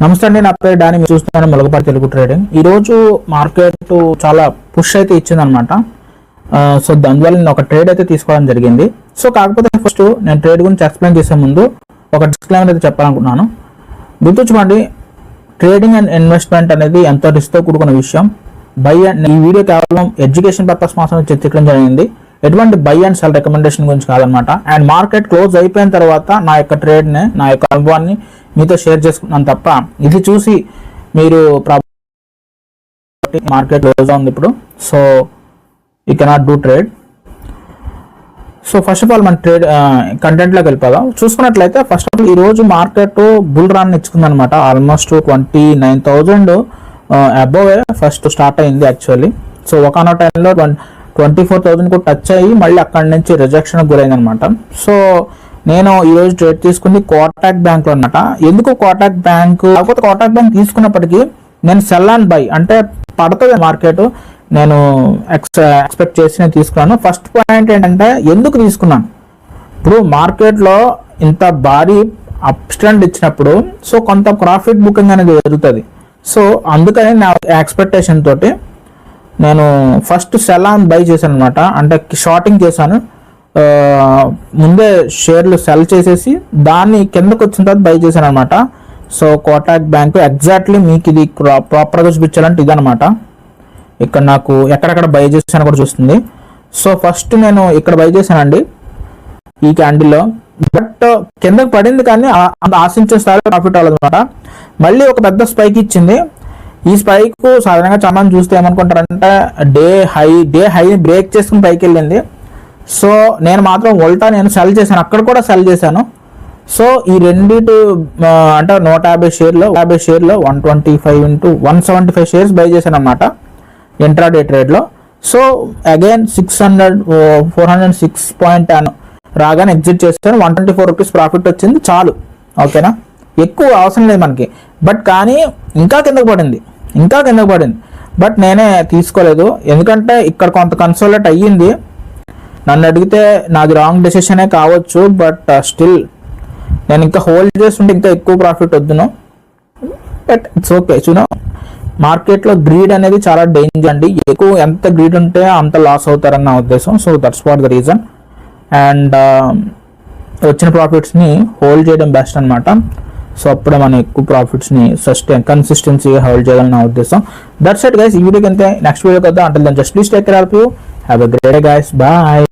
నమస్తే అండి, నా పేరు డాని. మీరు చూస్తున్నాను మొలగపాటి తెలుగు ట్రేడింగ్. ఈరోజు మార్కెట్ చాలా పుష్ అయితే ఇచ్చిందనమాట. సో దానివల్ల నేను ఒక ట్రేడ్ అయితే తీసుకోవడం జరిగింది. సో కాకపోతే ఫస్ట్ నేను ట్రేడ్ గురించి ఎక్స్ప్లెయిన్ చేసే ముందు ఒక డిస్క్లైమర్ అయితే చెప్పాలనుకుంటున్నాను. గుర్తుంచుకోండి, ట్రేడింగ్ అండ్ ఇన్వెస్ట్మెంట్ అనేది ఎంతో రిస్క్తో కూడుకున్న విషయం. ఈ వీడియో కేవలం ఎడ్యుకేషన్ పర్పస్ మాత్రమే చర్చించడం జరిగింది. ఎటువంటి బై అండ్ సెల్ రికమెండేషన్ గురించి కాదనమాట. అండ్ మార్కెట్ క్లోజ్ అయిపోయిన తర్వాత నా యొక్క ట్రేడ్ని, నా యొక్క అనుభవాన్ని మీతో షేర్ చేసుకున్నాను తప్ప ఇది చూసి మీరు మార్కెట్ క్లోజ్ ఉంది ఇప్పుడు, so you cannot do trade. So first of all మన ట్రేడ్ కంటెంట్లోకి వెళ్ళిపోదాం. చూసుకున్నట్లయితే ఫస్ట్ ఆఫ్ ఆల్ ఈరోజు మార్కెట్ బుల్ రన్ ఇచ్చుకుందనమాట. ఆల్మోస్ట్ 29,000 అబోవ్ ఫస్ట్ స్టార్ట్ అయింది యాక్చువల్లీ. సో ఒకనో టైంలో 24,000 కూడా టచ్ అయ్యి మళ్ళీ అక్కడి నుంచి రిజెక్షన్ గురైంది అనమాట. సో నేను ఈరోజు ట్రేడ్ తీసుకుంది కోటాక్ బ్యాంక్లో అనమాట. ఎందుకు కోటాక్ బ్యాంక్? కాకపోతే కోటాక్ బ్యాంక్ తీసుకున్నప్పటికీ నేను సెల్ అండ్ బై అంటే పడుతుంది మార్కెట్, నేను ఎక్స్పెక్ట్ చేసి నేను తీసుకున్నాను. ఫస్ట్ పాయింట్ ఏంటంటే ఎందుకు తీసుకున్నాను, ఇప్పుడు మార్కెట్లో ఇంత భారీ అప్ ట్రెండ్ ఇచ్చినప్పుడు సో కొంత ప్రాఫిట్ బుకింగ్ అనేది జరుగుతుంది. సో అందుకని నా ఎక్స్పెక్టేషన్ తోటి నేను ఫస్ట్ సెల్ అండ్ బై చేశాను అనమాట. అంటే షార్టింగ్ చేశాను, ముందే షేర్లు సెల్ చేసేసి దాన్ని కిందకు వచ్చిన తర్వాత బై చేశాను అనమాట. సో కోటాక్ బ్యాంక్ ఎగ్జాక్ట్లీ మీకు ఇది ప్రాపర్గా చూపించాలంటే ఇదనమాట. ఇక్కడ నాకు ఎక్కడెక్కడ బై చేశాను కూడా చూస్తుంది. సో ఫస్ట్ నేను ఇక్కడ బై చేశానండి ఈ క్యాండిల్లో, బట్ కిందకు పడింది కానీ ఆశించే స్థాయిలో ప్రాఫిట్ అవ్వదన్నమాట. మళ్ళీ ఒక పెద్ద స్పైక్ ఇచ్చింది. ఈ స్పైక్ సాధారణంగా చాలా మంది చూస్తే ఏమనుకుంటారంటే డే హై బ్రేక్ చేసుకుని పైకి వెళ్ళింది. సో నేను మాత్రం నేను సెల్ చేశాను, అక్కడ కూడా సెల్ చేశాను. సో ఈ రెండిటి అంటే 150 షేర్లో 125 into 175 షేర్స్ బై చేశాను అనమాట ఇంట్రాడే ట్రేడ్లో. సో అగైన్ 406.10 రాగానే ఎగ్జిట్ చేశాను. 124 రూపీస్ ప్రాఫిట్ వచ్చింది, చాలు. ఓకేనా, ఎక్కువ అవసరం లేదు మనకి. బట్ కానీ ఇంకా కిందకు పడింది. బట్ నేనే తీసుకోలేదు, ఎందుకంటే ఇక్కడ కొంత కన్సోలేట్ అయ్యింది. నన్ను అడిగితే నాది రాంగ్ డెసిషనే కావచ్చు, బట్ స్టిల్ నేను ఇంకా హోల్డ్ చేస్తుంటే ఇంకా ఎక్కువ ప్రాఫిట్ వద్దును. But it's okay. చూనా, మార్కెట్లో గ్రీడ్ అనేది చాలా డేంజర్ అండి. ఎక్కువ ఎంత గ్రీడ్ ఉంటే అంత లాస్ అవుతారని నా ఉద్దేశం. So that's what the reason. And వచ్చిన ప్రాఫిట్స్ని హోల్డ్ చేయడం బెస్ట్ అనమాట. సో అప్పుడే మనం ఎక్కువ ప్రాఫిట్స్ని కన్సిస్టెన్సీగా హోల్డ్ చేయాలని నా ఉద్దేశం. That's it guys. ఈ వీడియోకి అంతే. నెక్స్ట్ వీడియోకి వద్దాం. అంటే just please take care of you. Have a great day guys. Bye.